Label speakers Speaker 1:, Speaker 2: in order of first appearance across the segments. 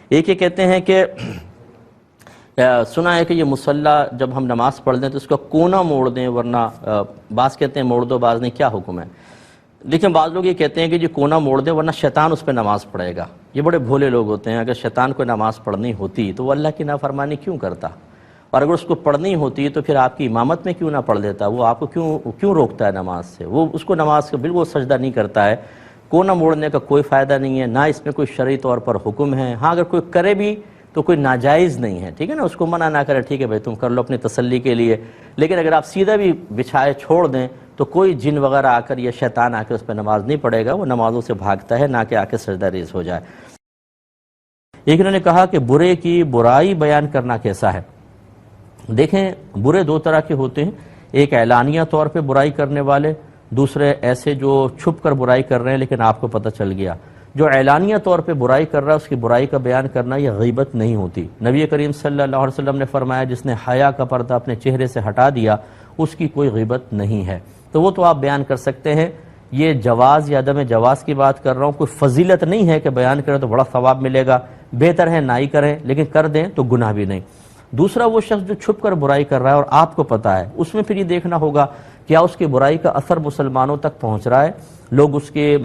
Speaker 1: ایک یہ کہتے ہیں کہ سنا ہے کہ یہ مصلی جب ہم نماز پڑھ دیں تو اس کا کونا موڑ دیں، ورنہ بعض کہتے ہیں موڑ دو، بعض نہیں، کیا حکم ہے؟ لیکن بعض لوگ یہ کہتے ہیں کہ یہ کونا موڑ دیں ورنہ شیطان اس پہ نماز پڑھے گا۔ یہ بڑے بھولے لوگ ہوتے ہیں، اگر شیطان کو نماز پڑھنی ہوتی تو وہ اللہ کی نافرمانی کیوں کرتا؟ اور اگر اس کو پڑھنی ہوتی تو پھر آپ کی امامت میں کیوں نہ پڑھ دیتا؟ وہ آپ کو کیوں روکتا ہے نماز سے؟ وہ اس کو نماز کا بالکل سجدہ نہیں کرتا ہے۔ کونا موڑنے کا کوئی فائدہ نہیں ہے، نہ اس میں کوئی شرعی طور پر حکم ہے۔ ہاں اگر کوئی کرے بھی تو کوئی ناجائز نہیں ہے، ٹھیک ہے نا، اس کو منع نہ کرے، ٹھیک ہے بھائی تم کر لو اپنی تسلی کے لیے، لیکن اگر آپ سیدھا بھی بچھائے چھوڑ دیں تو کوئی جن وغیرہ آ کر یا شیطان آ کے اس پہ نماز نہیں پڑھے گا، وہ نمازوں سے بھاگتا ہے، نہ کہ آ کے سجدہ ریز ہو جائے۔ ایک انہوں نے کہا کہ برے کی برائی بیان کرنا کیسا ہے؟ دیکھیں، برے دو طرح کے ہوتے ہیں، ایک اعلانیہ طور پہ برائی کرنے والے، دوسرے ایسے جو چھپ کر برائی کر رہے ہیں لیکن آپ کو پتہ چل گیا۔ جو اعلانیہ طور پہ برائی کر رہا ہے اس کی برائی کا بیان کرنا یہ غیبت نہیں ہوتی۔ نبی کریم صلی اللہ علیہ وسلم نے فرمایا جس نے حیا کا پردہ اپنے چہرے سے ہٹا دیا اس کی کوئی غیبت نہیں ہے، تو وہ تو آپ بیان کر سکتے ہیں۔ یہ جواز یا عدم جواز کی بات کر رہا ہوں، کوئی فضیلت نہیں ہے کہ بیان کریں تو بڑا ثواب ملے گا، بہتر ہے نہ ہی کریں، لیکن کر دیں تو گناہ بھی نہیں۔ دوسرا وہ شخص جو چھپ کر برائی کر رہا ہے اور آپ کو پتہ ہے، اس میں پھر یہ دیکھنا ہوگا کیا اس کی برائی کا اثر مسلمانوں تک پہنچ رہا ہے، لوگ اس کے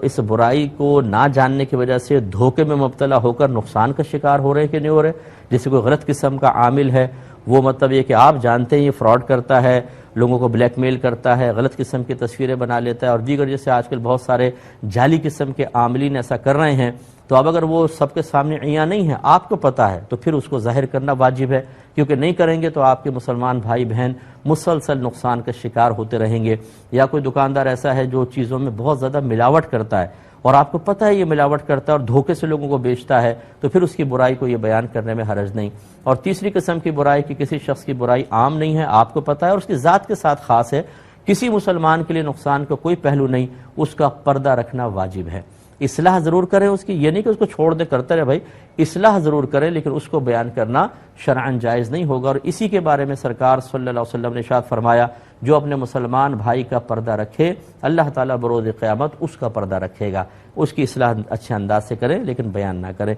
Speaker 1: اس برائی کو نہ جاننے کی وجہ سے دھوکے میں مبتلا ہو کر نقصان کا شکار ہو رہے ہیں کہ نہیں ہو رہے۔ جیسے کوئی غلط قسم کا عامل ہے، وہ یہ کہ آپ جانتے ہیں یہ فراڈ کرتا ہے، لوگوں کو بلیک میل کرتا ہے، غلط قسم کی تصویریں بنا لیتا ہے اور دیگر جیسے آج کل بہت سارے جعلی قسم کے عاملین ایسا کر رہے ہیں، تو اب اگر وہ سب کے سامنے عیاں نہیں ہے، آپ کو پتہ ہے، تو پھر اس کو ظاہر کرنا واجب ہے، کیونکہ نہیں کریں گے تو آپ کے مسلمان بھائی بہن مسلسل نقصان کا شکار ہوتے رہیں گے۔ یا کوئی دکاندار ایسا ہے جو چیزوں میں بہت زیادہ ملاوٹ کرتا ہے اور آپ کو پتہ ہے یہ ملاوٹ کرتا ہے اور دھوکے سے لوگوں کو بیچتا ہے، تو پھر اس کی برائی کو یہ بیان کرنے میں حرج نہیں۔ اور تیسری قسم کی برائی کہ کسی شخص کی برائی عام نہیں ہے، آپ کو پتہ ہے اور اس کی ذات کے ساتھ خاص ہے، کسی مسلمان کے لیے نقصان کا کوئی پہلو نہیں، اس کا پردہ رکھنا واجب ہے۔ اصلاح ضرور کریں اس کی، یہ نہیں کہ اس کو چھوڑ دے، کرتے رہے بھائی، اصلاح ضرور کریں، لیکن اس کو بیان کرنا شرعاً جائز نہیں ہوگا۔ اور اسی کے بارے میں سرکار صلی اللہ علیہ وسلم نے ارشاد فرمایا جو اپنے مسلمان بھائی کا پردہ رکھے اللہ تعالیٰ بروز قیامت اس کا پردہ رکھے گا۔ اس کی اصلاح اچھے انداز سے کریں لیکن بیان نہ کریں۔